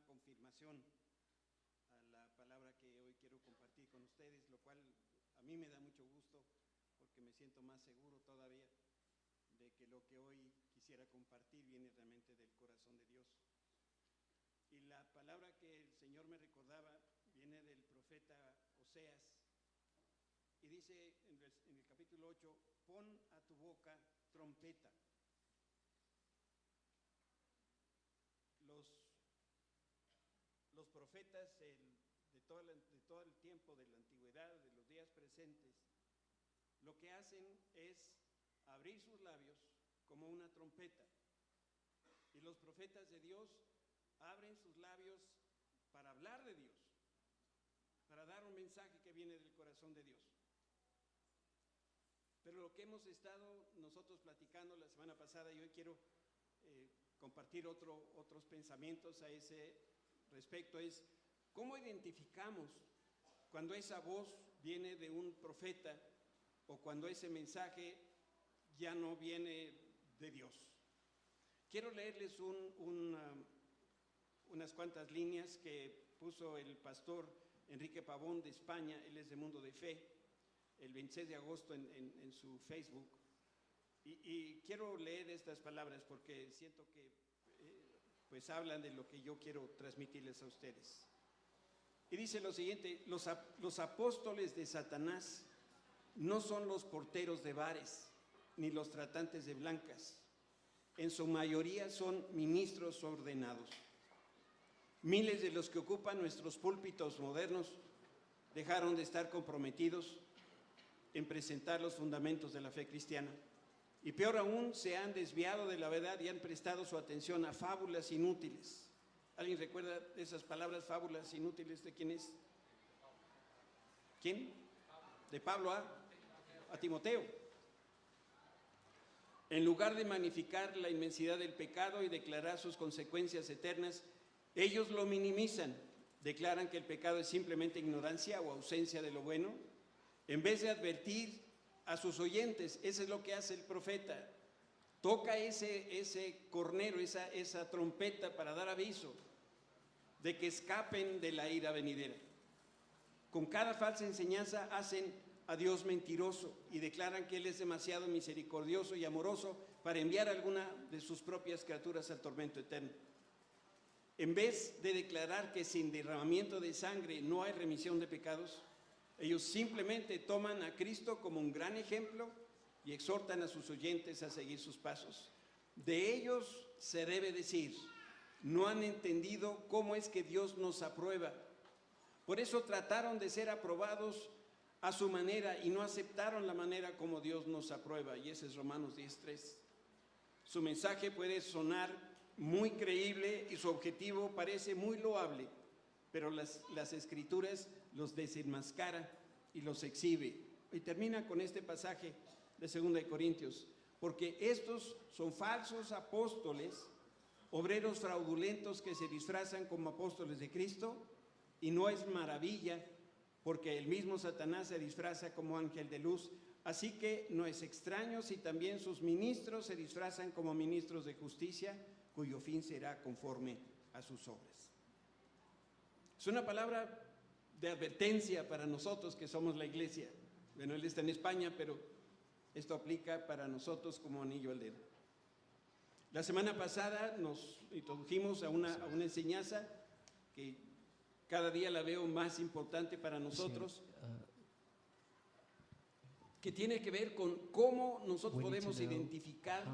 una confirmación a la palabra que hoy quiero compartir con ustedes, lo cual a mí me da mucho gusto porque me siento más seguro todavía de que lo que hoy quisiera compartir viene realmente del corazón de Dios. Y la palabra que el Señor me recordaba viene del profeta Oseas y dice en el capítulo 8, pon a tu boca trompeta. Los profetas de todo el tiempo de la antigüedad, de los días presentes, lo que hacen es abrir sus labios como una trompeta. Y los profetas de Dios abren sus labios para hablar de Dios, para dar un mensaje que viene del corazón de Dios. Pero lo que hemos estado nosotros platicando la semana pasada, y hoy quiero compartir otros pensamientos a ese respecto, es cómo identificamos cuando esa voz viene de un profeta o cuando ese mensaje ya no viene de Dios. Quiero leerles unas cuantas líneas que puso el pastor Enrique Pavón de España, él es de Mundo de Fe, el 26 de agosto en su Facebook. Y quiero leer estas palabras porque siento que pues hablan de lo que yo quiero transmitirles a ustedes. Y dice lo siguiente: los apóstoles de Satanás no son los porteros de bares ni los tratantes de blancas. En su mayoría son ministros ordenados. Miles de los que ocupan nuestros púlpitos modernos dejaron de estar comprometidos en presentar los fundamentos de la fe cristiana. Y peor aún, se han desviado de la verdad y han prestado su atención a fábulas inútiles. ¿Alguien recuerda esas palabras, fábulas inútiles? ¿De quién es? ¿Quién? De Pablo a Timoteo. En lugar de magnificar la inmensidad del pecado y declarar sus consecuencias eternas, ellos lo minimizan, declaran que el pecado es simplemente ignorancia o ausencia de lo bueno, en vez de advertir a sus oyentes. Eso es lo que hace el profeta, toca ese cornero, esa trompeta para dar aviso de que escapen de la ira venidera. Con cada falsa enseñanza hacen a Dios mentiroso y declaran que Él es demasiado misericordioso y amoroso para enviar a alguna de sus propias criaturas al tormento eterno. En vez de declarar que sin derramamiento de sangre no hay remisión de pecados, ellos simplemente toman a Cristo como un gran ejemplo y exhortan a sus oyentes a seguir sus pasos. De ellos se debe decir: no han entendido cómo es que Dios nos aprueba. Por eso trataron de ser aprobados a su manera y no aceptaron la manera como Dios nos aprueba. Y ese es Romanos 10:3. Su mensaje puede sonar muy creíble y su objetivo parece muy loable, pero las escrituras los desenmascara y los exhibe. Y termina con este pasaje de 2 Corintios: porque estos son falsos apóstoles, obreros fraudulentos que se disfrazan como apóstoles de Cristo, y no es maravilla, porque el mismo Satanás se disfraza como ángel de luz. Así que no es extraño si también sus ministros se disfrazan como ministros de justicia, cuyo fin será conforme a sus obras. Es una palabra de advertencia para nosotros que somos la iglesia. Bueno, él está en España, pero esto aplica para nosotros como anillo al dedo. La semana pasada nos introdujimos a una enseñanza que cada día la veo más importante para nosotros, que tiene que ver con cómo nosotros podemos identificar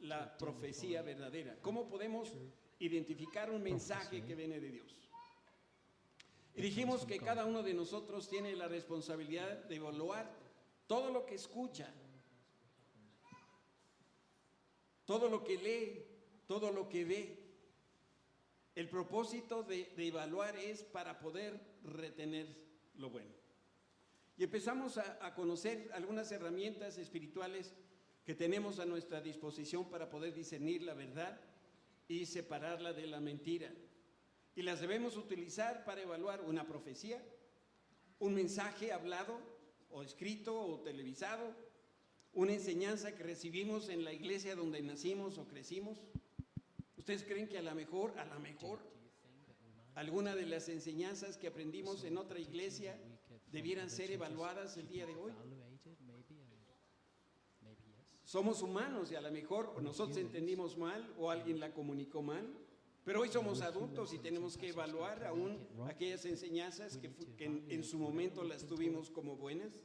la profecía verdadera, cómo podemos identificar un mensaje que viene de Dios. Y dijimos que cada uno de nosotros tiene la responsabilidad de evaluar todo lo que escucha, todo lo que lee, todo lo que ve. El propósito de evaluar es para poder retener lo bueno. Y empezamos a conocer algunas herramientas espirituales que tenemos a nuestra disposición para poder discernir la verdad y separarla de la mentira. Y las debemos utilizar para evaluar una profecía, un mensaje hablado o escrito o televisado, una enseñanza que recibimos en la iglesia donde nacimos o crecimos. ¿Ustedes creen que a lo mejor Algunas de las enseñanzas que aprendimos en otra iglesia debieran ser evaluadas el día de hoy. Somos humanos y a lo mejor nosotros entendimos mal o alguien la comunicó mal, pero hoy somos adultos y tenemos que evaluar aún aquellas enseñanzas que en su momento las tuvimos como buenas,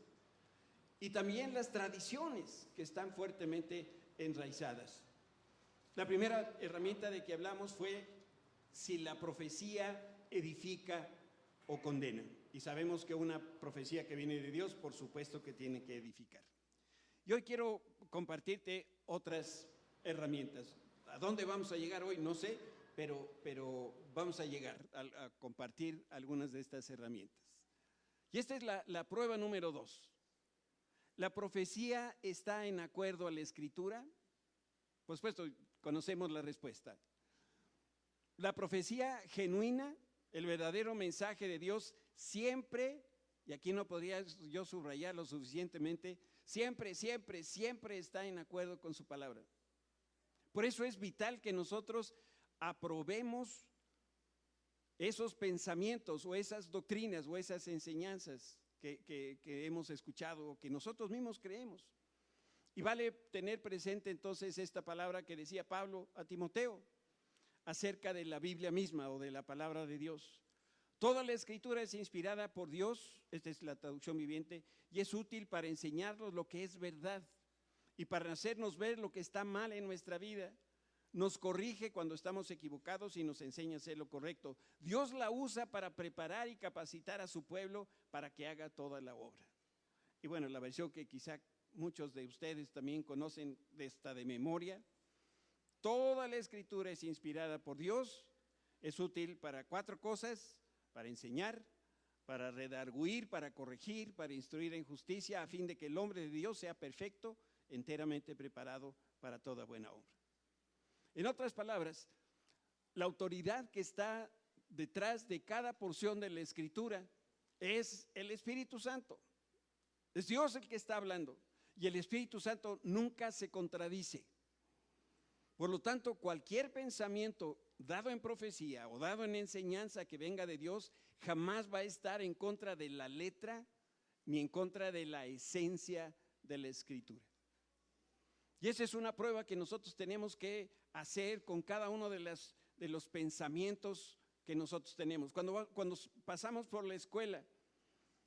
y también las tradiciones que están fuertemente enraizadas. La primera herramienta de que hablamos fue si la profecía edifica o condena. Y sabemos que una profecía que viene de Dios, por supuesto que tiene que edificar. Y hoy quiero compartirte otras herramientas. ¿A dónde vamos a llegar hoy? No sé, pero vamos a llegar a compartir algunas de estas herramientas. Y esta es la prueba número 2. ¿La profecía está en acuerdo a la Escritura? Por supuesto, conocemos la respuesta. La profecía genuina, el verdadero mensaje de Dios, siempre, y aquí no podría yo subrayarlo suficientemente, siempre está en acuerdo con su palabra. Por eso es vital que nosotros aprobemos esos pensamientos o esas doctrinas o esas enseñanzas que hemos escuchado o que nosotros mismos creemos. Y vale tener presente entonces esta palabra que decía Pablo a Timoteo acerca de la Biblia misma o de la palabra de Dios. Toda la Escritura es inspirada por Dios, esta es la traducción viviente, y es útil para enseñarnos lo que es verdad y para hacernos ver lo que está mal en nuestra vida. Nos corrige cuando estamos equivocados y nos enseña a hacer lo correcto. Dios la usa para preparar y capacitar a su pueblo para que haga toda la obra. Y bueno, la versión que quizá muchos de ustedes también conocen de memoria. Toda la Escritura es inspirada por Dios, es útil para 4 cosas: para enseñar, para redarguir, para corregir, para instruir en justicia, a fin de que el hombre de Dios sea perfecto, enteramente preparado para toda buena obra. En otras palabras, la autoridad que está detrás de cada porción de la Escritura es el Espíritu Santo. Es Dios el que está hablando y el Espíritu Santo nunca se contradice. Por lo tanto, cualquier pensamiento dado en profecía o dado en enseñanza que venga de Dios jamás va a estar en contra de la letra ni en contra de la esencia de la Escritura. Y esa es una prueba que nosotros tenemos que hacer con cada uno de los pensamientos que nosotros tenemos. Cuando pasamos por la escuela,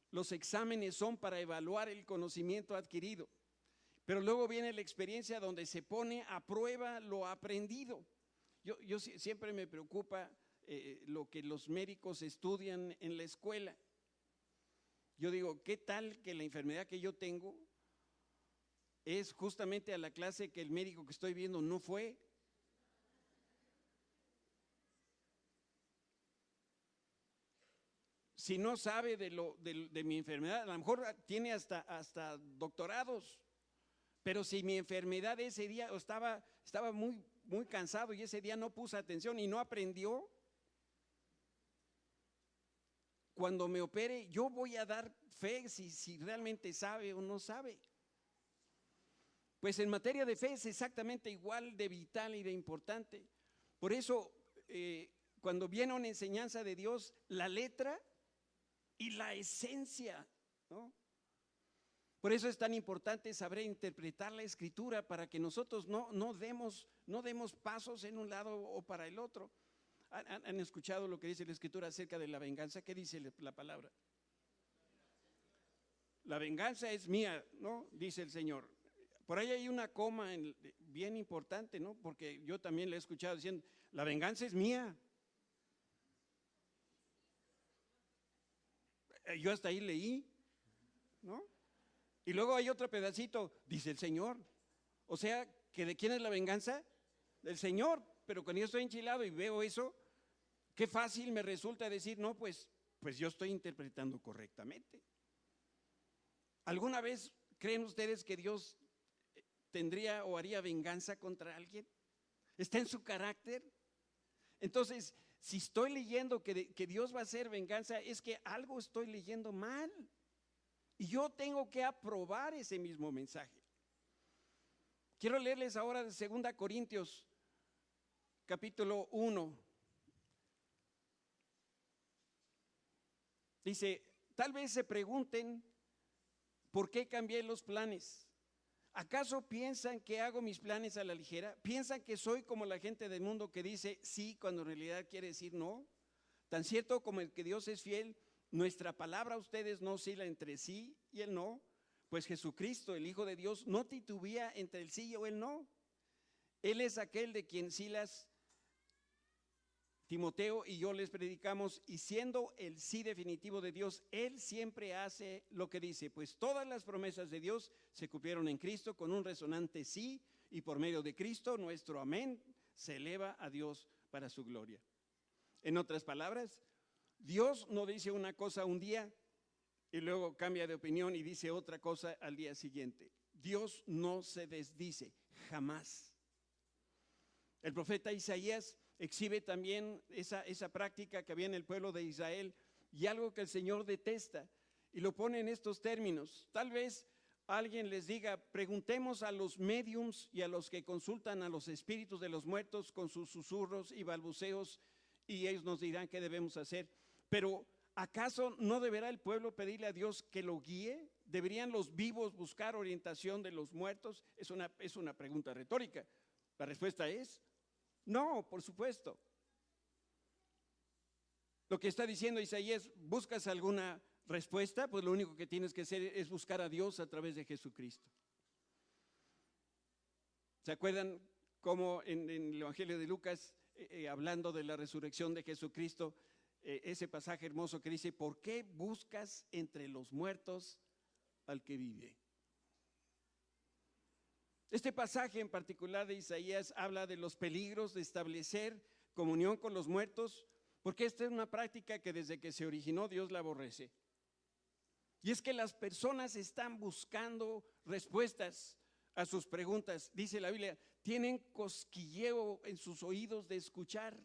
los exámenes son para evaluar el conocimiento adquirido, pero luego viene la experiencia donde se pone a prueba lo aprendido. Yo siempre me preocupa lo que los médicos estudian en la escuela. Yo digo, ¿qué tal que la enfermedad que yo tengo es justamente a la clase que el médico que estoy viendo no fue? Si no sabe de mi enfermedad, a lo mejor tiene hasta doctorados, pero si mi enfermedad ese día estaba muy cansado y ese día no puso atención y no aprendió, cuando me opere yo voy a dar fe si realmente sabe o no sabe. Pues en materia de fe es exactamente igual de vital y de importante. Por eso, cuando viene una enseñanza de Dios, la letra y la esencia, ¿no? Por eso es tan importante saber interpretar la Escritura para que nosotros no demos pasos en un lado o para el otro. ¿Han escuchado lo que dice la Escritura acerca de la venganza? ¿Qué dice la palabra? La venganza es mía, ¿no? Dice el Señor. Por ahí hay una coma bien importante, ¿no? Porque yo también le he escuchado diciendo, la venganza es mía. Yo hasta ahí leí, ¿no? Y luego hay otro pedacito, dice el Señor. O sea, que ¿de quién es la venganza? Del Señor. Pero cuando yo estoy enchilado y veo eso, qué fácil me resulta decir, no, pues yo estoy interpretando correctamente. ¿Alguna vez creen ustedes que Dios tendría o haría venganza contra alguien? ¿Está en su carácter? Entonces, si estoy leyendo que Dios va a hacer venganza, es que algo estoy leyendo mal. Y yo tengo que aprobar ese mismo mensaje. Quiero leerles ahora de 2 Corintios, capítulo 1. Dice, tal vez se pregunten, ¿por qué cambié los planes? ¿Acaso piensan que hago mis planes a la ligera? ¿Piensan que soy como la gente del mundo que dice sí cuando en realidad quiere decir no? Tan cierto como el que Dios es fiel, nuestra palabra a ustedes no oscila entre sí y el no, pues Jesucristo, el Hijo de Dios, no titubea entre el sí o el no. Él es aquel de quien Silas, Timoteo y yo les predicamos, y siendo el sí definitivo de Dios, Él siempre hace lo que dice, pues todas las promesas de Dios se cumplieron en Cristo con un resonante sí, y por medio de Cristo nuestro amén se eleva a Dios para su gloria. En otras palabras, Dios no dice una cosa un día y luego cambia de opinión y dice otra cosa al día siguiente. Dios no se desdice, jamás. El profeta Isaías exhibe también esa práctica que había en el pueblo de Israel y algo que el Señor detesta, y lo pone en estos términos. Tal vez alguien les diga, preguntemos a los médiums y a los que consultan a los espíritus de los muertos con sus susurros y balbuceos, y ellos nos dirán qué debemos hacer. Pero ¿acaso no deberá el pueblo pedirle a Dios que lo guíe? ¿Deberían los vivos buscar orientación de los muertos? Es una pregunta retórica. La respuesta es no, por supuesto. Lo que está diciendo Isaías, ¿buscas alguna respuesta? Pues lo único que tienes que hacer es buscar a Dios a través de Jesucristo. ¿Se acuerdan cómo en el Evangelio de Lucas, hablando de la resurrección de Jesucristo, ese pasaje hermoso que dice, ¿por qué buscas entre los muertos al que vive? Este pasaje en particular de Isaías habla de los peligros de establecer comunión con los muertos, porque esta es una práctica que desde que se originó Dios la aborrece. Y es que las personas están buscando respuestas a sus preguntas. Dice la Biblia, tienen cosquilleo en sus oídos de escuchar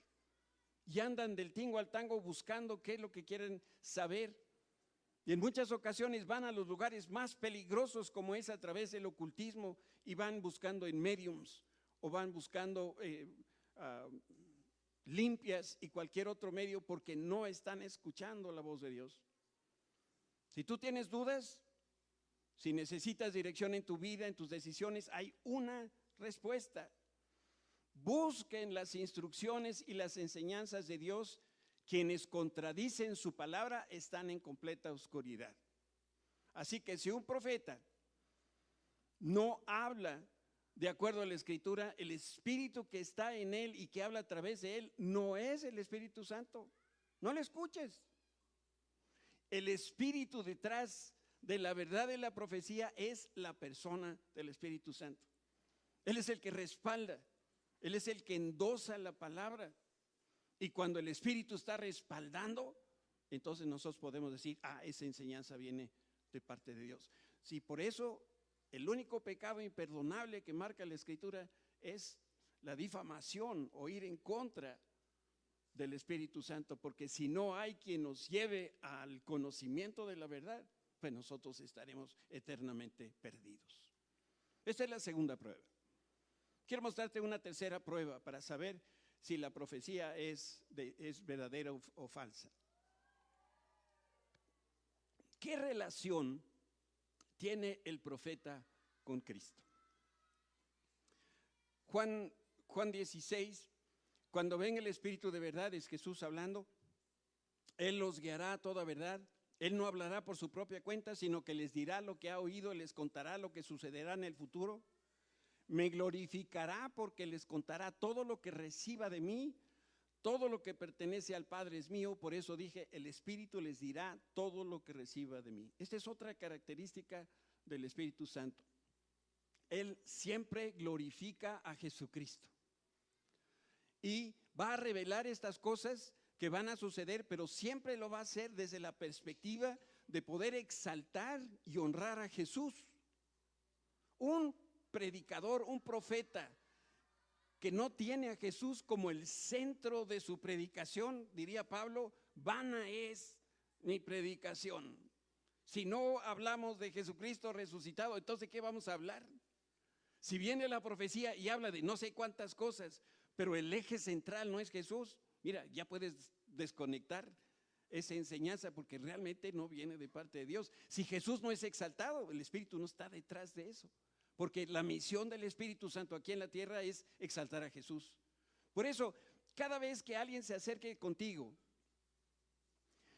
y andan del tingo al tango buscando qué es lo que quieren saber. Y en muchas ocasiones van a los lugares más peligrosos, como es a través del ocultismo, y van buscando en mediums o van buscando limpias y cualquier otro medio, porque no están escuchando la voz de Dios. Si tú tienes dudas, si necesitas dirección en tu vida, en tus decisiones, hay una respuesta. Busquen las instrucciones y las enseñanzas de Dios. Quienes contradicen su palabra están en completa oscuridad. Así que si un profeta no habla de acuerdo a la Escritura, el Espíritu que está en él y que habla a través de él no es el Espíritu Santo. No le escuches. El Espíritu detrás de la verdad de la profecía es la persona del Espíritu Santo. Él es el que respalda, Él es el que endosa la palabra. Y cuando el Espíritu está respaldando, entonces nosotros podemos decir, esa enseñanza viene de parte de Dios. Sí, por eso el único pecado imperdonable que marca la Escritura es la difamación o ir en contra del Espíritu Santo, porque si no hay quien nos lleve al conocimiento de la verdad, pues nosotros estaremos eternamente perdidos. Esta es la segunda prueba. Quiero mostrarte una tercera prueba para saber si la profecía es verdadera o falsa. ¿Qué relación tiene el profeta con Cristo? Juan 16, cuando ven el Espíritu de verdad, es Jesús hablando, Él los guiará a toda verdad. Él no hablará por su propia cuenta, sino que les dirá lo que ha oído, les contará lo que sucederá en el futuro. Me glorificará porque les contará todo lo que reciba de mí. Todo lo que pertenece al Padre es mío, por eso dije, el Espíritu les dirá todo lo que reciba de mí. Esta es otra característica del Espíritu Santo. Él siempre glorifica a Jesucristo. Y va a revelar estas cosas que van a suceder, pero siempre lo va a hacer desde la perspectiva de poder exaltar y honrar a Jesús. Un predicador, un profeta que no tiene a Jesús como el centro de su predicación, diría Pablo, vana es mi predicación. Si no hablamos de Jesucristo resucitado, entonces ¿qué vamos a hablar? Si viene la profecía y habla de no sé cuántas cosas, pero el eje central no es Jesús, mira, ya puedes desconectar esa enseñanza, porque realmente no viene de parte de Dios. Si Jesús no es exaltado, el Espíritu no está detrás de eso, porque la misión del Espíritu Santo aquí en la tierra es exaltar a Jesús. Por eso, cada vez que alguien se acerque contigo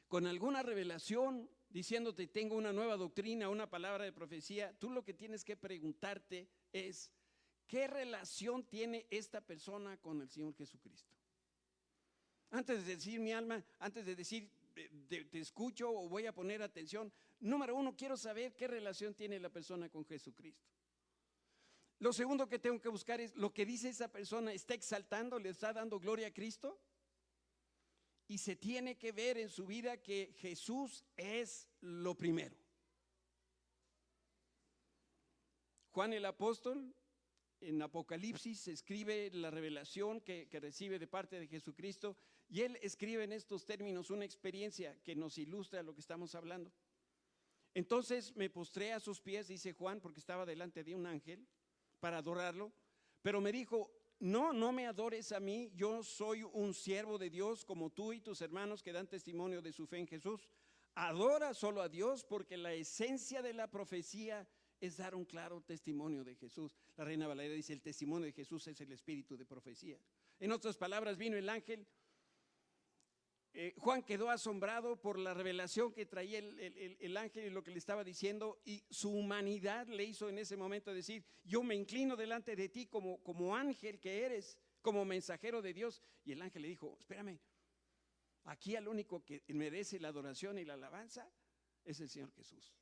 con alguna revelación, diciéndote tengo una nueva doctrina, una palabra de profecía, tú lo que tienes que preguntarte es, ¿qué relación tiene esta persona con el Señor Jesucristo? Antes de decir mi alma, antes de decir te escucho o voy a poner atención, número uno, quiero saber qué relación tiene la persona con Jesucristo. Lo segundo que tengo que buscar es lo que dice esa persona, ¿está exaltando, le está dando gloria a Cristo? Y se tiene que ver en su vida que Jesús es lo primero. Juan el apóstol en Apocalipsis escribe la revelación que recibe de parte de Jesucristo, y él escribe en estos términos una experiencia que nos ilustra lo que estamos hablando. Entonces me postré a sus pies, dice Juan, porque estaba delante de un ángel para adorarlo, pero me dijo, no me adores a mí, yo soy un siervo de Dios como tú y tus hermanos que dan testimonio de su fe en Jesús. Adora solo a Dios, porque la esencia de la profecía es dar un claro testimonio de Jesús. La Reina Valera dice, el testimonio de Jesús es el espíritu de profecía. En otras palabras, vino el ángel. Juan quedó asombrado por la revelación que traía el ángel y lo que le estaba diciendo, y su humanidad le hizo en ese momento decir, yo me inclino delante de ti como ángel que eres, como mensajero de Dios. Y el ángel le dijo, espérame, aquí al único que merece la adoración y la alabanza es el Señor Jesús.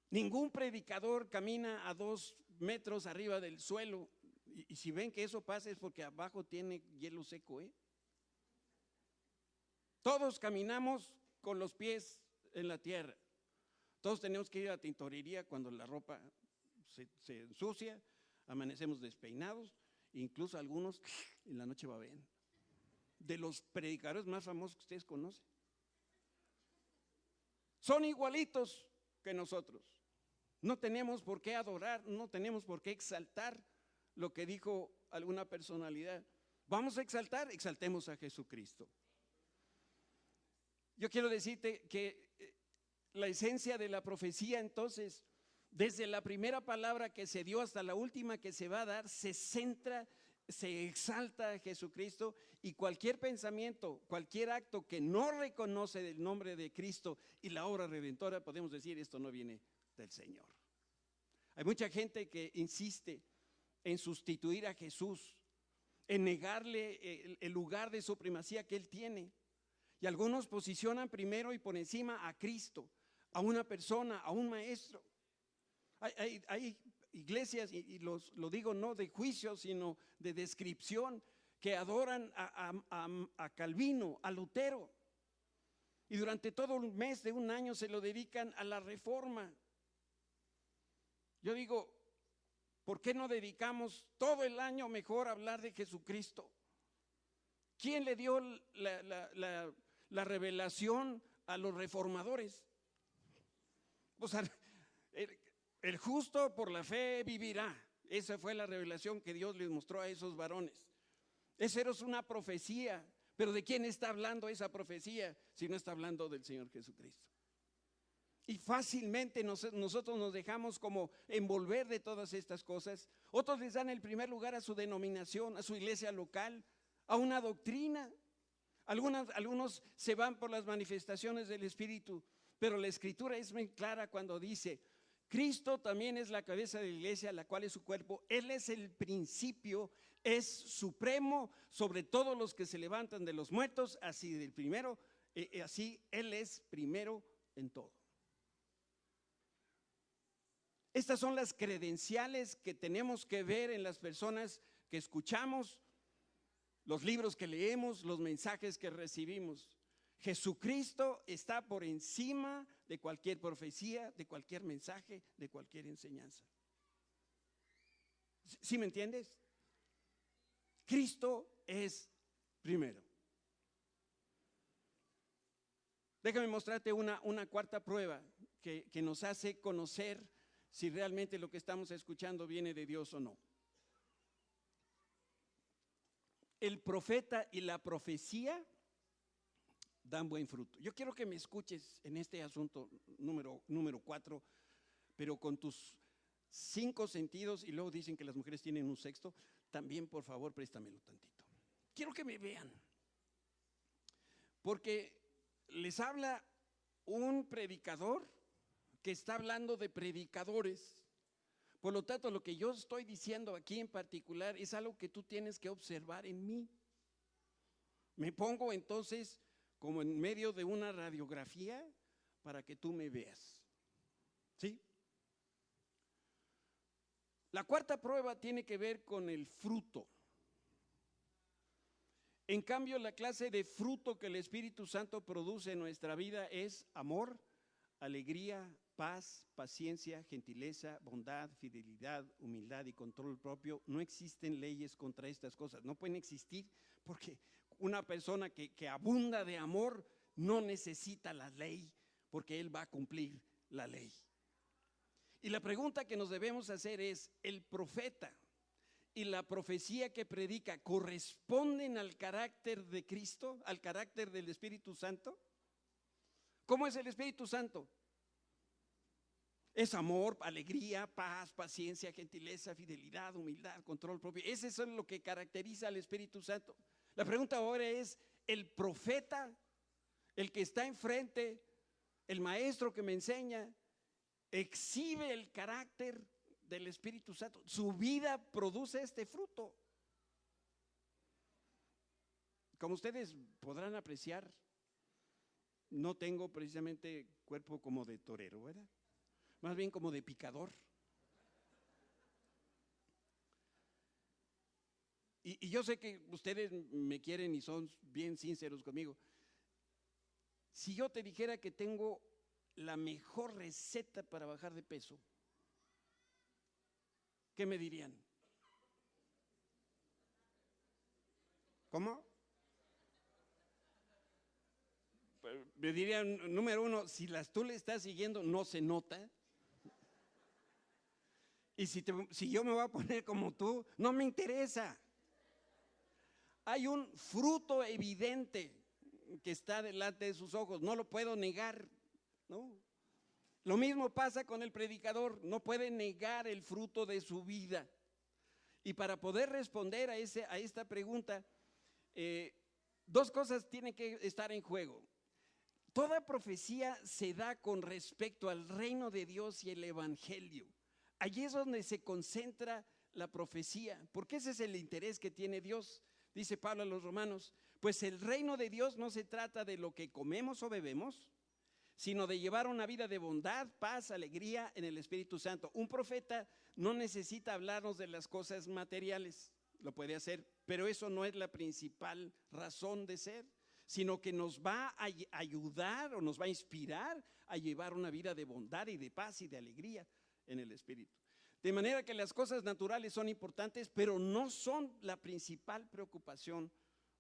Ningún predicador camina a 2 metros arriba del suelo, y si ven que eso pasa es porque abajo tiene hielo seco, Todos caminamos con los pies en la tierra. Todos tenemos que ir a la tintorería cuando la ropa se ensucia, amanecemos despeinados, incluso algunos en la noche babean. De los predicadores más famosos que ustedes conocen, son igualitos que nosotros. No tenemos por qué adorar, no tenemos por qué exaltar lo que dijo alguna personalidad. Vamos a exaltar, exaltemos a Jesucristo. Yo quiero decirte que la esencia de la profecía, entonces, desde la primera palabra que se dio hasta la última que se va a dar, se centra, se exalta a Jesucristo, y cualquier pensamiento, cualquier acto que no reconoce el nombre de Cristo y la obra redentora, podemos decir, esto no viene del Señor. Hay mucha gente que insiste en sustituir a Jesús, en negarle el lugar de supremacía que Él tiene. Y algunos posicionan primero y por encima a Cristo, a una persona, a un maestro. Hay iglesias, y lo digo no de juicio, sino de descripción, que adoran a Calvino, a Lutero. Y durante todo un mes de un año se lo dedican a la reforma. Yo digo, ¿por qué no dedicamos todo el año mejor a hablar de Jesucristo? ¿Quién le dio la revelación a los reformadores? O sea, el justo por la fe vivirá. Esa fue la revelación que Dios les mostró a esos varones. Esa era una profecía, pero ¿de quién está hablando esa profecía si no está hablando del Señor Jesucristo? Y fácilmente nosotros nos dejamos como envolver de todas estas cosas. Otros les dan el primer lugar a su denominación, a su iglesia local, a una doctrina. Algunos se van por las manifestaciones del Espíritu, pero la Escritura es muy clara cuando dice, Cristo también es la cabeza de la iglesia, la cual es su cuerpo. Él es el principio, es supremo sobre todos los que se levantan de los muertos, así del primero, así Él es primero en todo. Estas son las credenciales que tenemos que ver en las personas que escuchamos, los libros que leemos, los mensajes que recibimos. Jesucristo está por encima de cualquier profecía, de cualquier mensaje, de cualquier enseñanza. ¿Sí me entiendes? Cristo es primero. Déjame mostrarte una cuarta prueba que nos hace conocer si realmente lo que estamos escuchando viene de Dios o no. El profeta y la profecía dan buen fruto. Yo quiero que me escuches en este asunto número 4, pero con tus 5 sentidos, y luego dicen que las mujeres tienen un sexto, también por favor préstamelo tantito. Quiero que me vean, porque les habla un predicador que está hablando de predicadores. Por lo tanto, lo que yo estoy diciendo aquí en particular es algo que tú tienes que observar en mí. Me pongo entonces como en medio de una radiografía para que tú me veas. ¿Sí? La cuarta prueba tiene que ver con el fruto. En cambio, la clase de fruto que el Espíritu Santo produce en nuestra vida es amor, alegría, paz, paciencia, gentileza, bondad, fidelidad, humildad y control propio. No existen leyes contra estas cosas, no pueden existir, porque una persona que abunda de amor no necesita la ley, porque él va a cumplir la ley. Y la pregunta que nos debemos hacer es: ¿el profeta y la profecía que predica corresponden al carácter de Cristo, al carácter del Espíritu Santo? ¿Cómo es el Espíritu Santo? Es amor, alegría, paz, paciencia, gentileza, fidelidad, humildad, control propio. Eso es lo que caracteriza al Espíritu Santo. La pregunta ahora es: ¿el profeta, el que está enfrente, el maestro que me enseña, exhibe el carácter del Espíritu Santo? ¿Su vida produce este fruto? Como ustedes podrán apreciar, no tengo precisamente cuerpo como de torero, ¿verdad? Más bien como de picador. Y yo sé que ustedes me quieren y son bien sinceros conmigo. Si yo te dijera que tengo la mejor receta para bajar de peso, ¿qué me dirían? ¿Cómo? Me dirían, número 1, si tú le estás siguiendo, no se nota. Y si yo me voy a poner como tú, no me interesa. Hay un fruto evidente que está delante de sus ojos, no lo puedo negar, ¿no? Lo mismo pasa con el predicador, no puede negar el fruto de su vida. Y para poder responder a esta pregunta, 2 cosas tienen que estar en juego. Toda profecía se da con respecto al reino de Dios y el evangelio. Allí es donde se concentra la profecía, porque ese es el interés que tiene Dios. Dice Pablo a los romanos: pues el reino de Dios no se trata de lo que comemos o bebemos, sino de llevar una vida de bondad, paz, alegría en el Espíritu Santo. Un profeta no necesita hablarnos de las cosas materiales, lo puede hacer, pero eso no es la principal razón de ser, sino que nos va a ayudar o nos va a inspirar a llevar una vida de bondad y de paz y de alegría en el Espíritu. De manera que las cosas naturales son importantes, pero no son la principal preocupación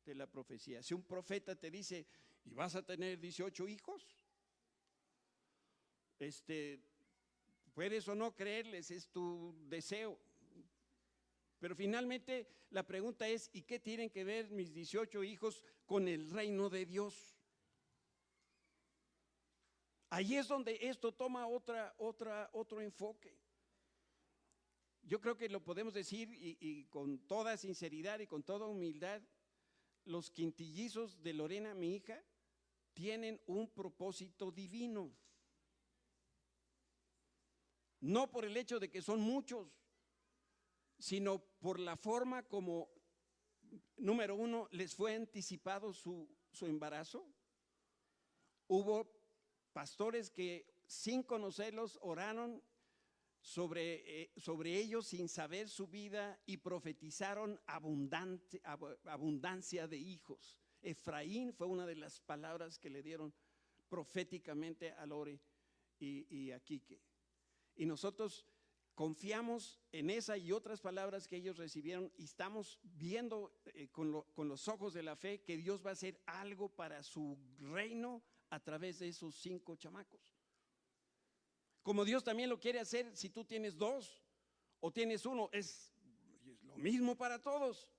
de la profecía. Si un profeta te dice: ¿y vas a tener 18 hijos? Puedes o no creerles, es tu deseo. Pero finalmente la pregunta es: ¿y qué tienen que ver mis 18 hijos con el reino de Dios? Ahí es donde esto toma otro enfoque. Yo creo que lo podemos decir y con toda sinceridad y con toda humildad: los quintillizos de Lorena, mi hija, tienen un propósito divino. No por el hecho de que son muchos, sino por la forma como, número 1, les fue anticipado su embarazo. Hubo pastores que, sin conocerlos, oraron sobre ellos sin saber su vida y profetizaron abundancia de hijos. Efraín fue una de las palabras que le dieron proféticamente a Lore y a Quique. Y nosotros confiamos en esa y otras palabras que ellos recibieron y estamos viendo con los ojos de la fe que Dios va a hacer algo para su reino a través de esos 5 chamacos. Como Dios también lo quiere hacer si tú tienes 2 o tienes 1, es lo mismo para todos.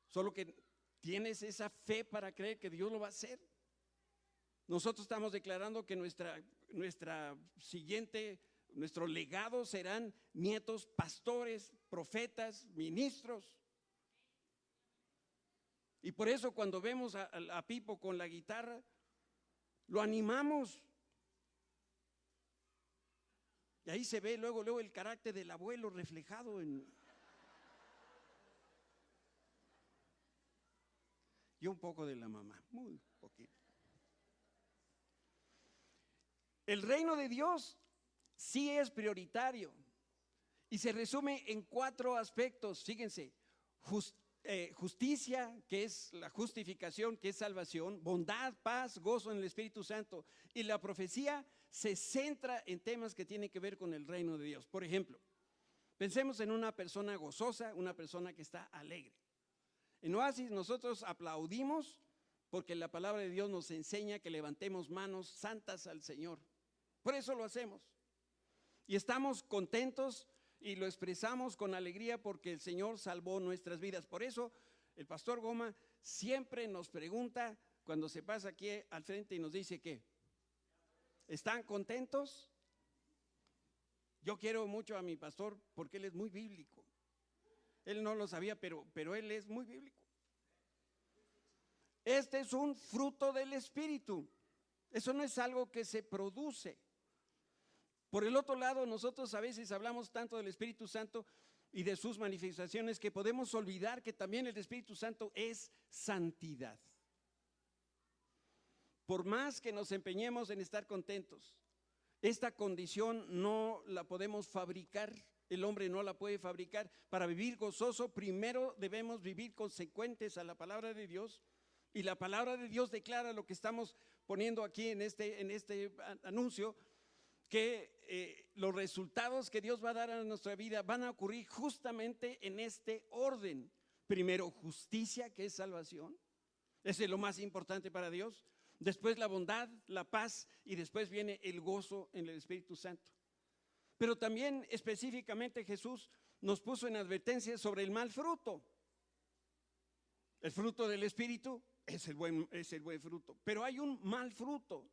Solo que ¿Tienes esa fe para creer que Dios lo va a hacer? Nosotros estamos declarando que nuestro legado serán nietos, pastores, profetas, ministros. Y por eso cuando vemos a Pipo con la guitarra, lo animamos. Y ahí se ve luego el carácter del abuelo reflejado y un poco de la mamá, muy poquito. El reino de Dios sí es prioritario y se resume en 4 aspectos. Fíjense: justicia, que es la justificación, que es salvación; bondad, paz, gozo en el Espíritu Santo. Y la profecía se centra en temas que tienen que ver con el reino de Dios. Por ejemplo, pensemos en una persona gozosa, una persona que está alegre. En Oasis nosotros aplaudimos porque la palabra de Dios nos enseña que levantemos manos santas al Señor. Por eso lo hacemos. Y estamos contentos y lo expresamos con alegría porque el Señor salvó nuestras vidas. Por eso el pastor Goma siempre nos pregunta cuando se pasa aquí al frente y nos dice que ¿están contentos? Yo quiero mucho a mi pastor porque él es muy bíblico. Él no lo sabía, pero él es muy bíblico. Este es un fruto del Espíritu. Eso no es algo que se produce. Por el otro lado, nosotros a veces hablamos tanto del Espíritu Santo y de sus manifestaciones que podemos olvidar que también el Espíritu Santo es santidad. Por más que nos empeñemos en estar contentos, esta condición no la podemos fabricar. El hombre no la puede fabricar. Para vivir gozoso, primero debemos vivir consecuentes a la palabra de Dios. Y la palabra de Dios declara lo que estamos poniendo aquí en este anuncio, que los resultados que Dios va a dar a nuestra vida van a ocurrir justamente en este orden. Primero, justicia, que es salvación. Ese es lo más importante para Dios. Después la bondad, la paz, y después viene el gozo en el Espíritu Santo. Pero también específicamente Jesús nos puso en advertencia sobre el mal fruto. El fruto del Espíritu es el buen fruto, pero hay un mal fruto.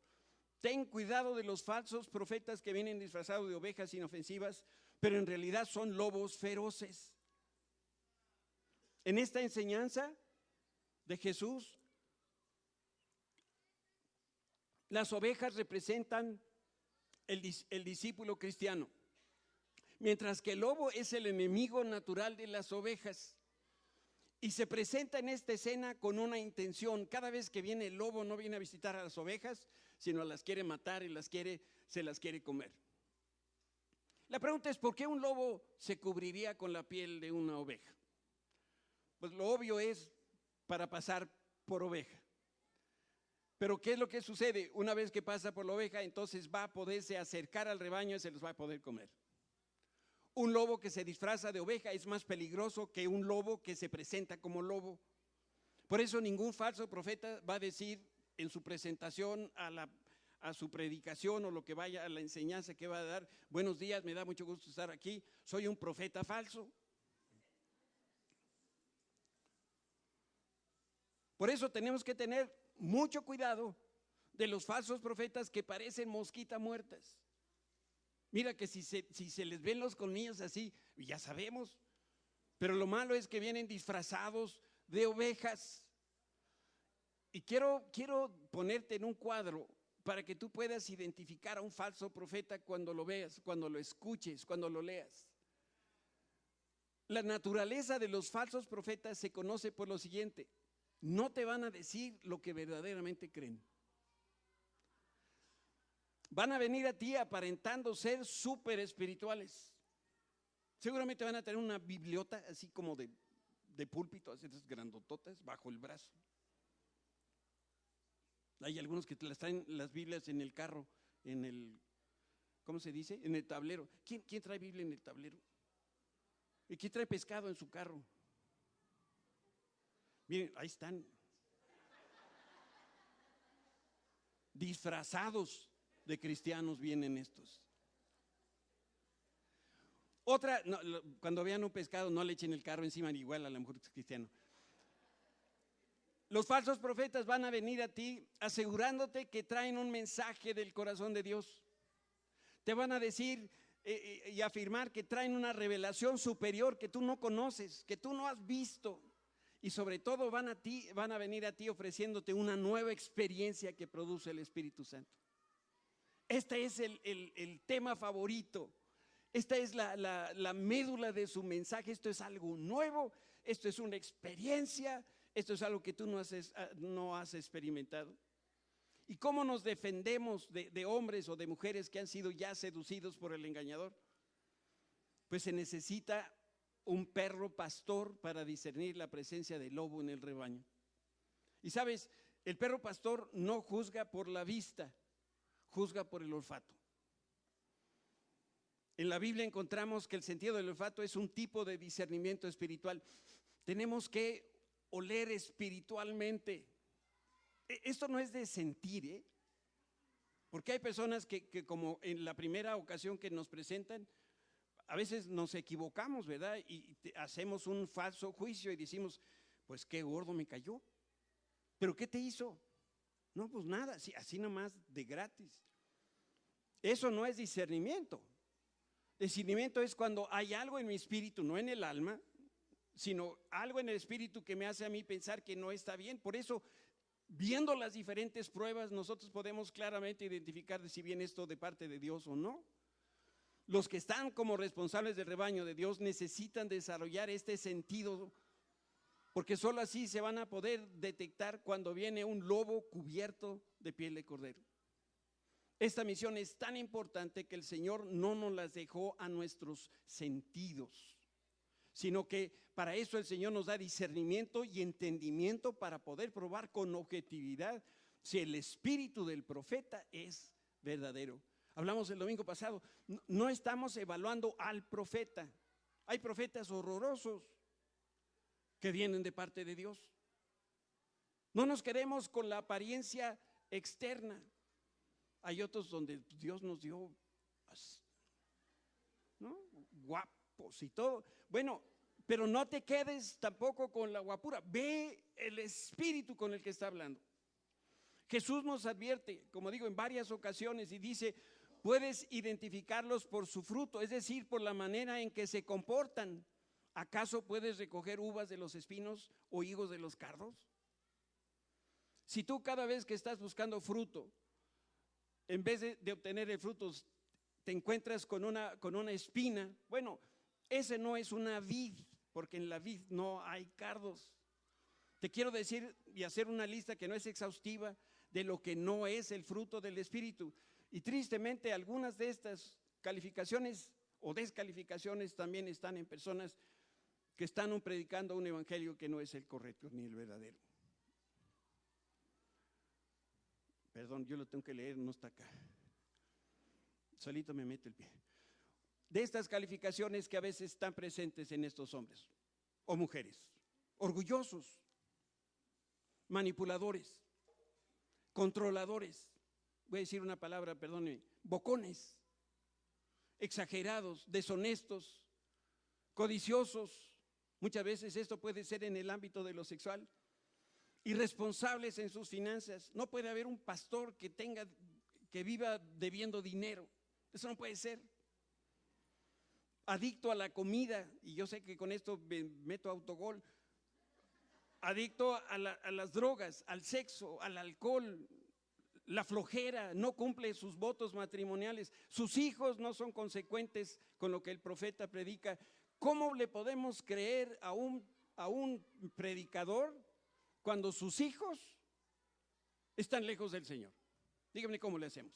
Ten cuidado de los falsos profetas que vienen disfrazados de ovejas inofensivas, pero en realidad son lobos feroces. En esta enseñanza de Jesús, las ovejas representan el discípulo cristiano, mientras que el lobo es el enemigo natural de las ovejas. Y se presenta en esta escena con una intención. Cada vez que viene el lobo no viene a visitar a las ovejas, sino las quiere matar y se las quiere comer. La pregunta es: ¿por qué un lobo se cubriría con la piel de una oveja? Pues lo obvio es para pasar por oveja. Pero ¿qué es lo que sucede? Una vez que pasa por la oveja, entonces va a poderse acercar al rebaño y se los va a poder comer. Un lobo que se disfraza de oveja es más peligroso que un lobo que se presenta como lobo. Por eso ningún falso profeta va a decir en su presentación a su predicación o lo que vaya a la enseñanza que va a dar: buenos días, me da mucho gusto estar aquí, soy un profeta falso. Por eso tenemos que tener mucho cuidado de los falsos profetas que parecen mosquitas muertas. Mira que si se les ven los colmillos así, ya sabemos, pero lo malo es que vienen disfrazados de ovejas. Y quiero ponerte en un cuadro para que tú puedas identificar a un falso profeta cuando lo veas, cuando lo escuches, cuando lo leas. La naturaleza de los falsos profetas se conoce por lo siguiente: no te van a decir lo que verdaderamente creen. Van a venir a ti aparentando ser súper espirituales. Seguramente van a tener una bibliota así como de púlpito, así grandototas, bajo el brazo. Hay algunos que te las traen las Biblias en el carro, ¿cómo se dice? En el tablero. ¿Quién trae Biblia en el tablero? ¿Y quién trae pescado en su carro? Miren, ahí están. Disfrazados de cristianos vienen estos. Otra, no, cuando vean un pescado no le echen el carro encima, igual a lo mejor es cristiano. Los falsos profetas van a venir a ti asegurándote que traen un mensaje del corazón de Dios. Te van a decir y afirmar que traen una revelación superior que tú no conoces, que tú no has visto. Y sobre todo van a venir a ti ofreciéndote una nueva experiencia que produce el Espíritu Santo. Este es el tema favorito. Esta es la médula de su mensaje. Esto es algo nuevo, esto es una experiencia, esto es algo que tú no has experimentado. ¿Y cómo nos defendemos de hombres o de mujeres que han sido ya seducidos por el engañador? Pues se necesita un perro pastor para discernir la presencia del lobo en el rebaño. Y sabes, el perro pastor no juzga por la vista, juzga por el olfato. En la Biblia encontramos que el sentido del olfato es un tipo de discernimiento espiritual. Tenemos que oler espiritualmente. Esto no es de sentir, porque hay personas que como en la primera ocasión que nos presentan, a veces nos equivocamos, ¿verdad? Y hacemos un falso juicio y decimos, pues qué gordo me cayó. ¿Pero qué te hizo? No, pues nada, así nomás de gratis. Eso no es discernimiento. Discernimiento es cuando hay algo en mi espíritu, no en el alma, sino algo en el espíritu que me hace a mí pensar que no está bien. Por eso, viendo las diferentes pruebas, nosotros podemos claramente identificar si viene esto de parte de Dios o no. Los que están como responsables del rebaño de Dios necesitan desarrollar este sentido, porque solo así se van a poder detectar cuando viene un lobo cubierto de piel de cordero. Esta misión es tan importante que el Señor no nos las dejó a nuestros sentidos, sino que para eso el Señor nos da discernimiento y entendimiento para poder probar con objetividad si el espíritu del profeta es verdadero. Hablamos el domingo pasado, no estamos evaluando al profeta. Hay profetas horrorosos que vienen de parte de Dios. No nos quedemos con la apariencia externa. Hay otros donde Dios nos dio, ¿no?, guapos y todo. Bueno, pero no te quedes tampoco con la guapura. Ve el espíritu con el que está hablando. Jesús nos advierte, como digo, en varias ocasiones y dice, puedes identificarlos por su fruto, es decir, por la manera en que se comportan. ¿Acaso puedes recoger uvas de los espinos o higos de los cardos? Si tú cada vez que estás buscando fruto, en vez de obtener el fruto, te encuentras con una espina, bueno, ese no es una vid, porque en la vid no hay cardos. Te quiero decir y hacer una lista que no es exhaustiva de lo que no es el fruto del Espíritu. Y tristemente algunas de estas calificaciones o descalificaciones también están en personas que están predicando un evangelio que no es el correcto ni el verdadero. Perdón, yo lo tengo que leer, no está acá. Solito me meto el pie. De estas calificaciones que a veces están presentes en estos hombres o mujeres, orgullosos, manipuladores, controladores, voy a decir una palabra, perdónenme, bocones, exagerados, deshonestos, codiciosos. Muchas veces esto puede ser en el ámbito de lo sexual. Irresponsables en sus finanzas. No puede haber un pastor que viva debiendo dinero. Eso no puede ser. Adicto a la comida, y yo sé que con esto me meto autogol. Adicto a las drogas, al sexo, al alcohol, la flojera, no cumple sus votos matrimoniales. Sus hijos no son consecuentes con lo que el profeta predica. ¿Cómo le podemos creer a un predicador cuando sus hijos están lejos del Señor? Díganme cómo le hacemos.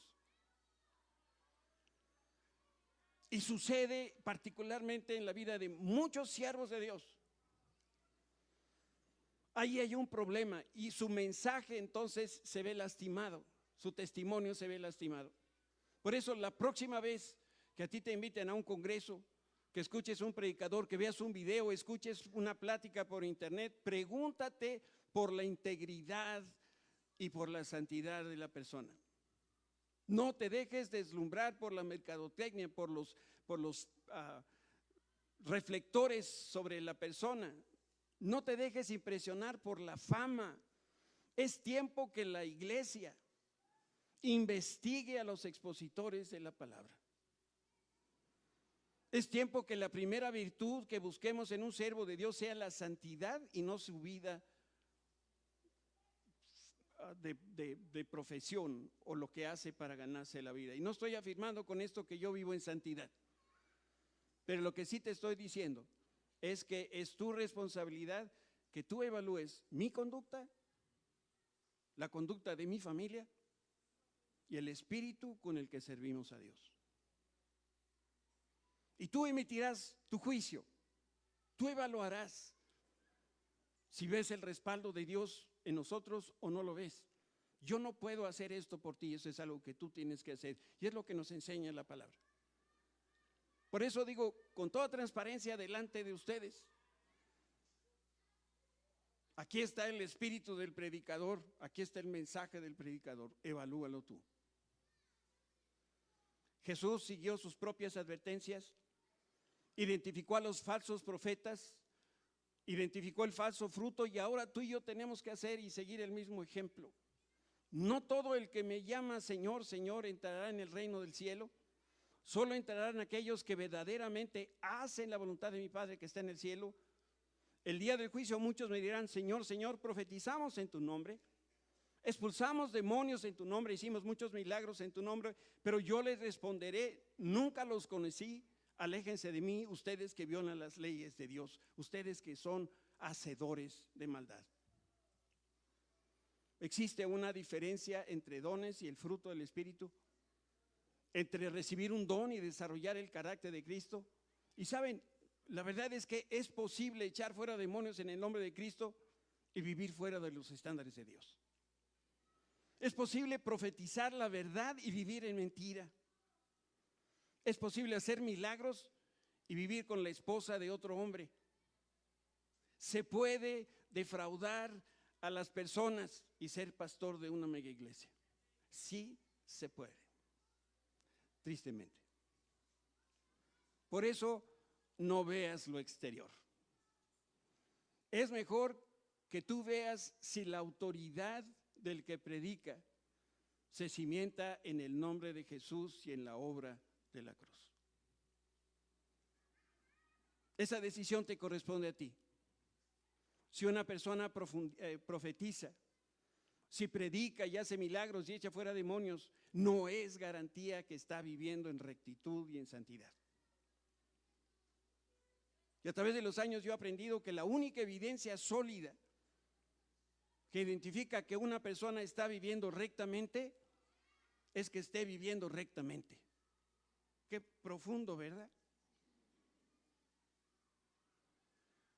Y sucede particularmente en la vida de muchos siervos de Dios. Ahí hay un problema y su mensaje entonces se ve lastimado, su testimonio se ve lastimado. Por eso la próxima vez que a ti te inviten a un congreso, que escuches un predicador, que veas un video, escuches una plática por internet, pregúntate por la integridad y por la santidad de la persona. No te dejes deslumbrar por la mercadotecnia, por los reflectores sobre la persona. No te dejes impresionar por la fama. Es tiempo que la iglesia investigue a los expositores de la palabra. Es tiempo que la primera virtud que busquemos en un siervo de Dios sea la santidad y no su vida de profesión o lo que hace para ganarse la vida. Y no estoy afirmando con esto que yo vivo en santidad, pero lo que sí te estoy diciendo es que es tu responsabilidad que tú evalúes mi conducta, la conducta de mi familia y el espíritu con el que servimos a Dios. Y tú emitirás tu juicio, tú evaluarás si ves el respaldo de Dios en nosotros o no lo ves. Yo no puedo hacer esto por ti, eso es algo que tú tienes que hacer y es lo que nos enseña la palabra. Por eso digo, con toda transparencia delante de ustedes, aquí está el espíritu del predicador, aquí está el mensaje del predicador, evalúalo tú. Jesús siguió sus propias advertencias, identificó a los falsos profetas, identificó el falso fruto y ahora tú y yo tenemos que hacer y seguir el mismo ejemplo. No todo el que me llama Señor, Señor entrará en el reino del cielo, solo entrarán aquellos que verdaderamente hacen la voluntad de mi Padre que está en el cielo. El día del juicio muchos me dirán, Señor, Señor, profetizamos en tu nombre, expulsamos demonios en tu nombre, hicimos muchos milagros en tu nombre, pero yo les responderé, nunca los conocí, aléjense de mí, ustedes que violan las leyes de Dios, ustedes que son hacedores de maldad. ¿Existe una diferencia entre dones y el fruto del Espíritu? Entre recibir un don y desarrollar el carácter de Cristo. Y saben, la verdad es que es posible echar fuera demonios en el nombre de Cristo y vivir fuera de los estándares de Dios. Es posible profetizar la verdad y vivir en mentira. Es posible hacer milagros y vivir con la esposa de otro hombre. Se puede defraudar a las personas y ser pastor de una mega iglesia. Sí se puede, tristemente. Por eso no veas lo exterior. Es mejor que tú veas si la autoridad del que predica se cimienta en el nombre de Jesús y en la obra de la cruz. Esa decisión te corresponde a ti. Si una persona profetiza, si predica y hace milagros y echa fuera demonios, no es garantía que está viviendo en rectitud y en santidad. Y a través de los años yo he aprendido que la única evidencia sólida que identifica que una persona está viviendo rectamente es que esté viviendo rectamente. Qué profundo, ¿verdad?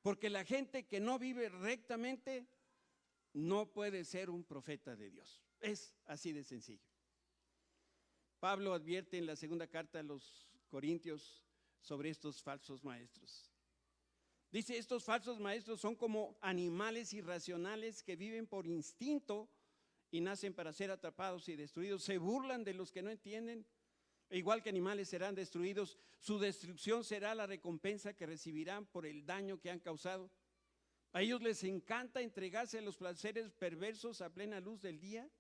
Porque la gente que no vive rectamente no puede ser un profeta de Dios. Es así de sencillo. Pablo advierte en la segunda carta a los Corintios sobre estos falsos maestros. Dice, estos falsos maestros son como animales irracionales que viven por instinto y nacen para ser atrapados y destruidos. Se burlan de los que no entienden. E igual que animales serán destruidos, su destrucción será la recompensa que recibirán por el daño que han causado. A ellos les encanta entregarse a los placeres perversos a plena luz del día.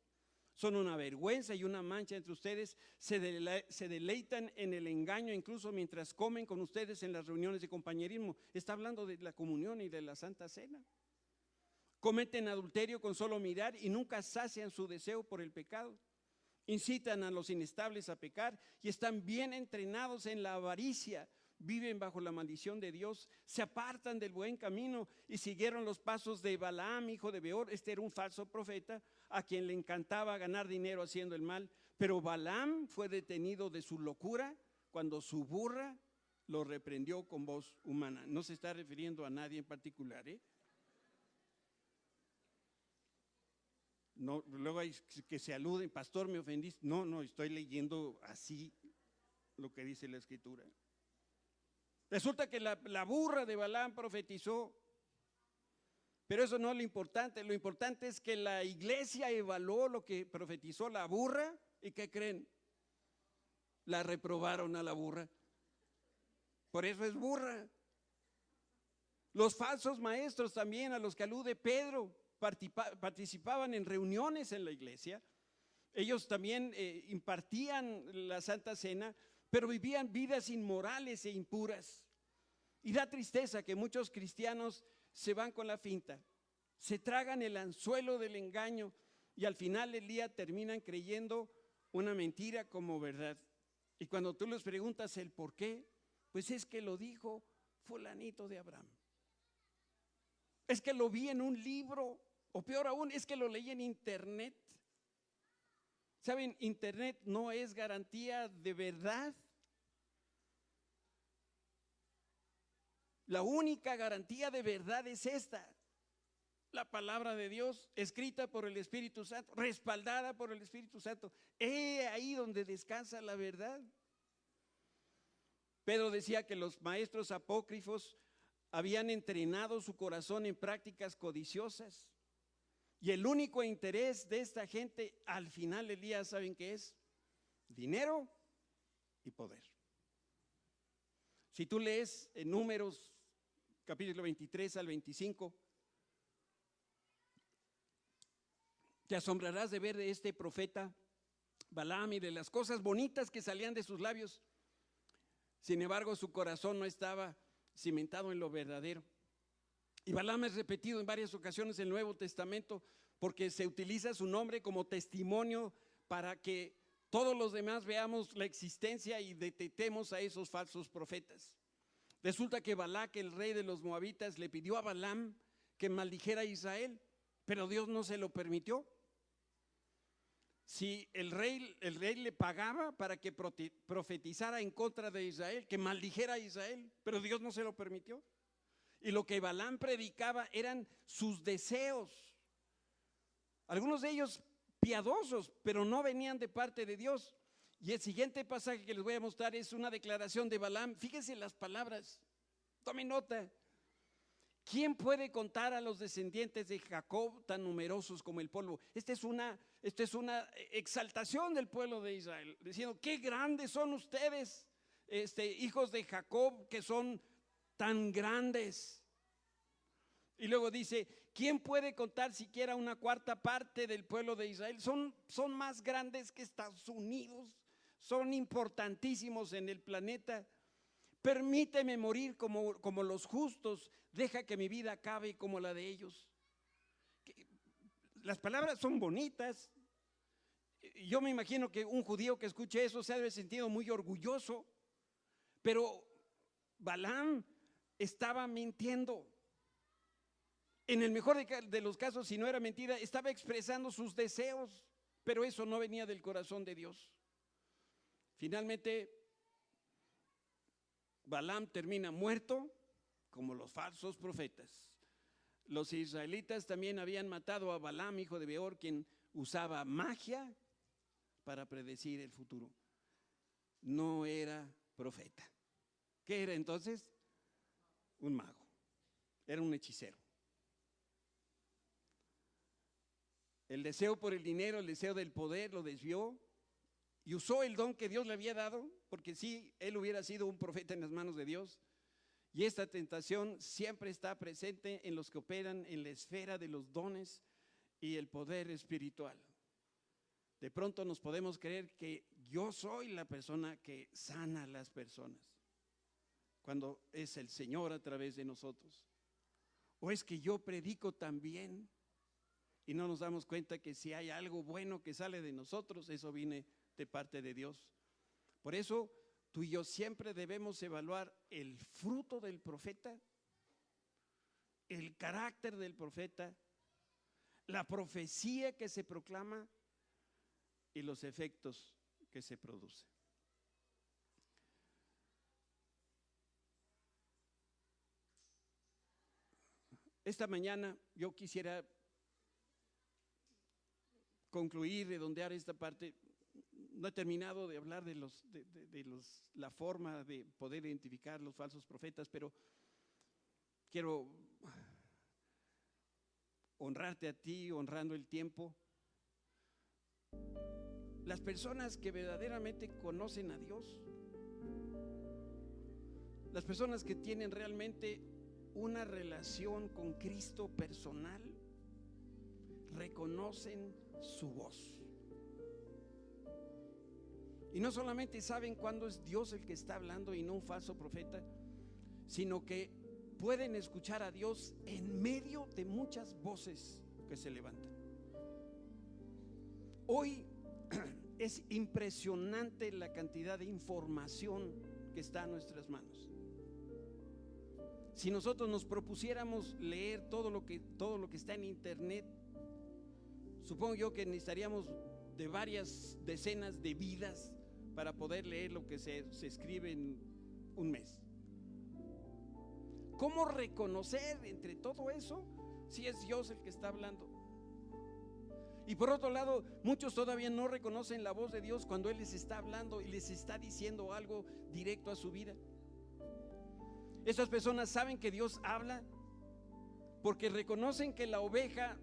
Son una vergüenza y una mancha entre ustedes. Se deleitan en el engaño incluso mientras comen con ustedes en las reuniones de compañerismo. Está hablando de la comunión y de la Santa Cena. Cometen adulterio con solo mirar y nunca sacian su deseo por el pecado. Incitan a los inestables a pecar y están bien entrenados en la avaricia. Viven bajo la maldición de Dios, se apartan del buen camino y siguieron los pasos de Balaam, hijo de Beor. Este era un falso profeta a quien le encantaba ganar dinero haciendo el mal. Pero Balaam fue detenido de su locura cuando su burra lo reprendió con voz humana. No se está refiriendo a nadie en particular, ¿eh? No, luego hay que se aluden, pastor, me ofendiste. No, estoy leyendo así lo que dice la Escritura. Resulta que la burra de Balaam profetizó, pero eso no es lo importante es que la iglesia evaluó lo que profetizó la burra y ¿qué creen? La reprobaron a la burra. Por eso es burra. Los falsos maestros también a los que alude Pedro participaban en reuniones en la iglesia, ellos también impartían la Santa Cena, pero vivían vidas inmorales e impuras. Y da tristeza que muchos cristianos se van con la finta, se tragan el anzuelo del engaño y al final del día terminan creyendo una mentira como verdad. Y cuando tú les preguntas el por qué, pues es que lo dijo fulanito de Abraham. Es que lo vi en un libro, o peor aún, es que lo leí en internet. ¿Saben? Internet no es garantía de verdad. La única garantía de verdad es esta: la palabra de Dios, escrita por el Espíritu Santo, respaldada por el Espíritu Santo. Ahí donde descansa la verdad. Pedro decía que los maestros apócrifos habían entrenado su corazón en prácticas codiciosas. Y el único interés de esta gente al final del día, ¿saben qué es? Dinero y poder. Si tú lees en Números, capítulo 23 al 25, te asombrarás de ver de este profeta Balaam y de las cosas bonitas que salían de sus labios. Sin embargo, su corazón no estaba cimentado en lo verdadero. Y Balaam es repetido en varias ocasiones en el Nuevo Testamento porque se utiliza su nombre como testimonio para que todos los demás veamos la existencia y detectemos a esos falsos profetas. Resulta que Balac, el rey de los moabitas, le pidió a Balaam que maldijera a Israel, pero Dios no se lo permitió. Si el rey le pagaba para que profetizara en contra de Israel, que maldijera a Israel, pero Dios no se lo permitió. Y lo que Balaam predicaba eran sus deseos, algunos de ellos piadosos, pero no venían de parte de Dios. Y el siguiente pasaje que les voy a mostrar es una declaración de Balaam. Fíjense las palabras, tomen nota. ¿Quién puede contar a los descendientes de Jacob tan numerosos como el polvo? Esta es una exaltación del pueblo de Israel, diciendo: qué grandes son ustedes, hijos de Jacob, que son tan grandes. Y luego dice: ¿quién puede contar siquiera una cuarta parte del pueblo de Israel? Son más grandes que Estados Unidos, son importantísimos en el planeta. Permíteme morir como los justos, deja que mi vida acabe como la de ellos. Las palabras son bonitas. Yo me imagino que un judío que escuche eso se ha de haber sentido muy orgulloso, pero Balaam estaba mintiendo. En el mejor de los casos, si no era mentira, estaba expresando sus deseos, pero eso no venía del corazón de Dios. Finalmente, Balaam termina muerto como los falsos profetas. Los israelitas también habían matado a Balaam, hijo de Beor, quien usaba magia para predecir el futuro. No era profeta. ¿Qué era entonces? Un mago. Era un hechicero. El deseo por el dinero, el deseo del poder lo desvió y usó el don que Dios le había dado, porque sí, él hubiera sido un profeta en las manos de Dios. Y esta tentación siempre está presente en los que operan en la esfera de los dones y el poder espiritual. De pronto nos podemos creer que yo soy la persona que sana a las personas, cuando es el Señor a través de nosotros. O es que yo predico también y no nos damos cuenta que si hay algo bueno que sale de nosotros, eso viene de parte de Dios. Por eso tú y yo siempre debemos evaluar el fruto del profeta, el carácter del profeta, la profecía que se proclama y los efectos que se producen. Esta mañana yo quisiera concluir, redondear esta parte. No he terminado de hablar de la forma de poder identificar los falsos profetas, pero quiero honrarte a ti, honrando el tiempo. Las personas que verdaderamente conocen a Dios, las personas que tienen realmente una relación con Cristo personal, reconocen su voz. Y no solamente saben cuándo es Dios el que está hablando y no un falso profeta, sino que pueden escuchar a Dios en medio de muchas voces que se levantan. Hoy es impresionante la cantidad de información que está a nuestras manos. Si nosotros nos propusiéramos leer todo lo que está en internet, supongo yo que necesitaríamos de varias decenas de vidas para poder leer lo que se escribe en un mes. ¿Cómo reconocer entre todo eso si es Dios el que está hablando? Y por otro lado, muchos todavía no reconocen la voz de Dios cuando Él les está hablando y les está diciendo algo directo a su vida. Estas personas saben que Dios habla porque reconocen que la oveja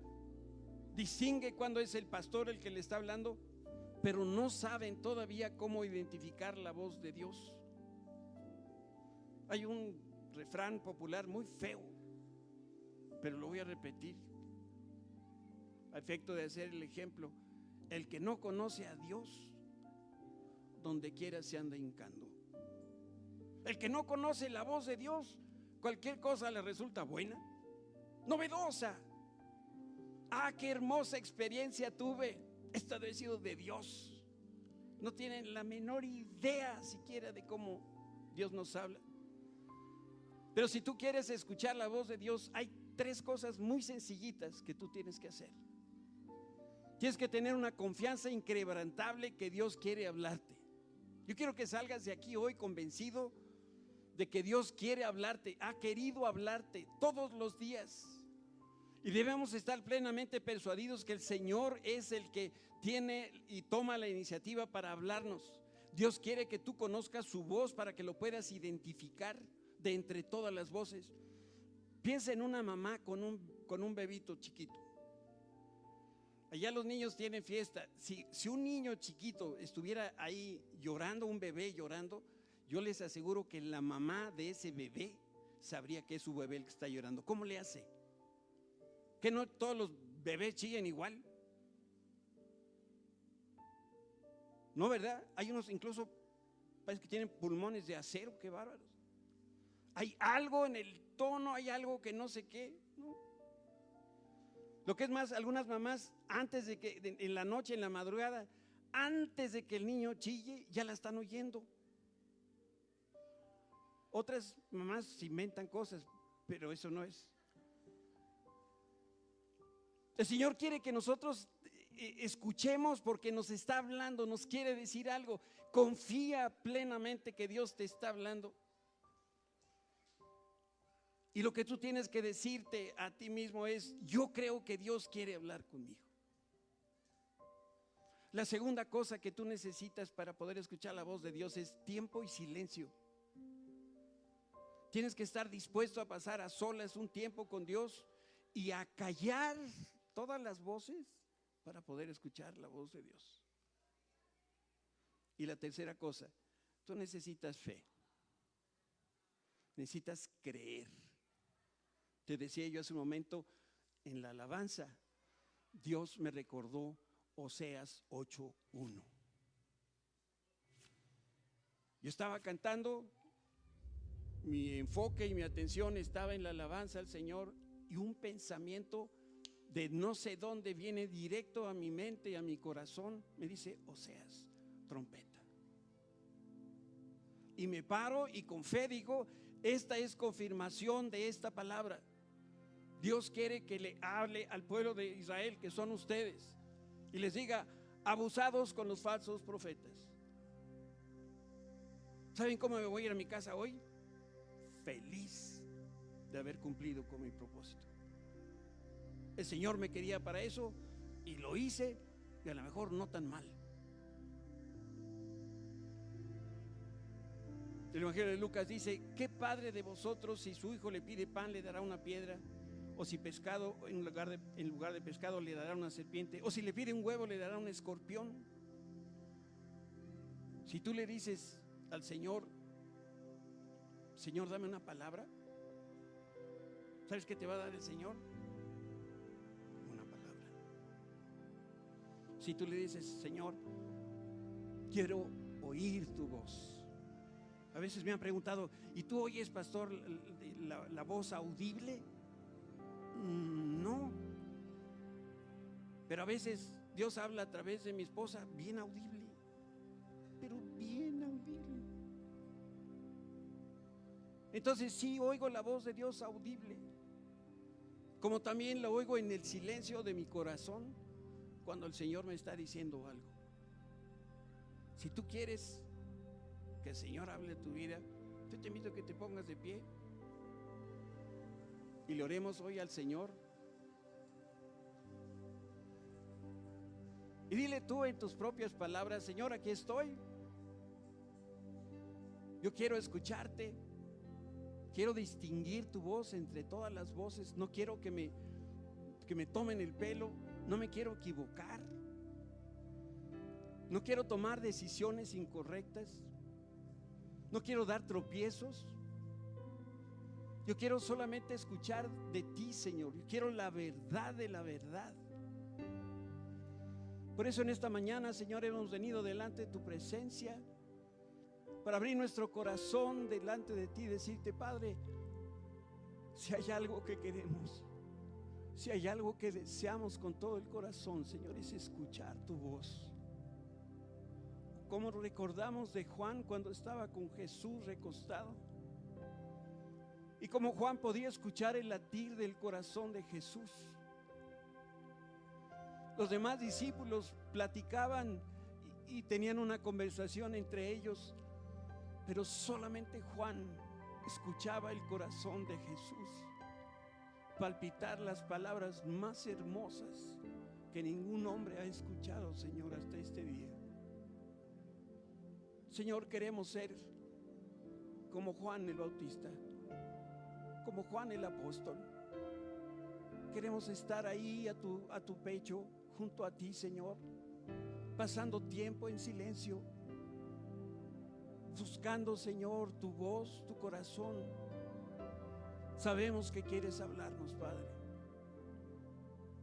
distingue cuando es el pastor el que le está hablando, pero no saben todavía cómo identificar la voz de Dios. Hay un refrán popular muy feo, pero lo voy a repetir a efecto de hacer el ejemplo: el que no conoce a Dios, donde quiera se anda hincando. El que no conoce la voz de Dios, cualquier cosa le resulta buena, novedosa. Ah, qué hermosa experiencia tuve, esta debe haber sido de Dios. No tienen la menor idea siquiera de cómo Dios nos habla. Pero si tú quieres escuchar la voz de Dios, hay 3 cosas muy sencillitas que tú tienes que hacer. Tienes que tener una confianza inquebrantable que Dios quiere hablarte. Yo quiero que salgas de aquí hoy convencido de que Dios quiere hablarte, ha querido hablarte todos los días. Y debemos estar plenamente persuadidos que el Señor es el que tiene y toma la iniciativa para hablarnos. Dios quiere que tú conozcas su voz para que lo puedas identificar de entre todas las voces. Piensa en una mamá con un bebito chiquito. Allá los niños tienen fiesta. Si un niño chiquito estuviera ahí llorando, un bebé llorando, yo les aseguro que la mamá de ese bebé sabría que es su bebé el que está llorando. ¿Cómo le hace? ¿Que no todos los bebés chillan igual? ¿No, verdad? Hay unos incluso parece que tienen pulmones de acero. ¡Qué bárbaros! Hay algo en el tono, hay algo que no sé qué, ¿no? Lo que es más, algunas mamás antes de que en la noche, en la madrugada, antes de que el niño chille, ya la están oyendo. Otras mamás inventan cosas, pero eso no es. El Señor quiere que nosotros escuchemos porque nos está hablando, nos quiere decir algo. Confía plenamente que Dios te está hablando. Y lo que tú tienes que decirte a ti mismo es: yo creo que Dios quiere hablar conmigo. La segunda cosa que tú necesitas para poder escuchar la voz de Dios es tiempo y silencio. Tienes que estar dispuesto a pasar a solas un tiempo con Dios y a callar todas las voces para poder escuchar la voz de Dios. Y la tercera cosa, tú necesitas fe. Necesitas creer. Te decía yo hace un momento en la alabanza, Dios me recordó Oseas 8:1. Yo estaba cantando, mi enfoque y mi atención estaba en la alabanza al Señor, y un pensamiento de no sé dónde viene directo a mi mente y a mi corazón, me dice: Oseas, trompeta. Y me paro y con fe digo: esta es confirmación de esta palabra. Dios quiere que le hable al pueblo de Israel, que son ustedes, y les diga: abusados con los falsos profetas. ¿Saben cómo me voy a ir a mi casa hoy? Feliz de haber cumplido con mi propósito. El Señor me quería para eso y lo hice, y a lo mejor no tan mal. El Evangelio de Lucas dice: ¿qué padre de vosotros, si su hijo le pide pan, le dará una piedra? O si pescado, en lugar de pescado, le dará una serpiente. O si le pide un huevo, le dará un escorpión. Si tú le dices al Señor: Señor, dame una palabra, ¿sabes qué te va a dar el Señor? Una palabra. Si tú le dices: Señor, quiero oír tu voz. A veces me han preguntado: ¿y tú oyes, pastor, la voz audible? No. Pero a veces Dios habla a través de mi esposa bien audible, pero bien audible. Entonces sí oigo la voz de Dios audible, como también la oigo en el silencio de mi corazón cuando el Señor me está diciendo algo. Si tú quieres que el Señor hable a tu vida, yo te invito a que te pongas de pie y le oremos hoy al Señor. Y dile tú en tus propias palabras: Señor, aquí estoy. Yo quiero escucharte. Quiero distinguir tu voz entre todas las voces. No quiero que me tomen el pelo. No me quiero equivocar. No quiero tomar decisiones incorrectas. No quiero dar tropiezos. Yo quiero solamente escuchar de ti, Señor. Yo quiero la verdad de la verdad. Por eso en esta mañana, Señor, hemos venido delante de tu presencia para abrir nuestro corazón delante de ti y decirte: Padre, si hay algo que queremos, si hay algo que deseamos con todo el corazón, Señor, es escuchar tu voz. Como recordamos de Juan cuando estaba con Jesús recostado, y como Juan podía escuchar el latir del corazón de Jesús. Los demás discípulos platicaban y tenían una conversación entre ellos, pero solamente Juan escuchaba el corazón de Jesús palpitar las palabras más hermosas que ningún hombre ha escuchado, Señor, hasta este día. Señor, queremos ser como Juan el Bautista, como Juan el apóstol. Queremos estar ahí a tu pecho, junto a ti, Señor, pasando tiempo en silencio, buscando, Señor, tu voz, tu corazón. Sabemos que quieres hablarnos, Padre.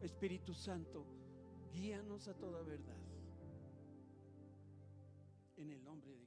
Espíritu Santo, guíanos a toda verdad. En el nombre de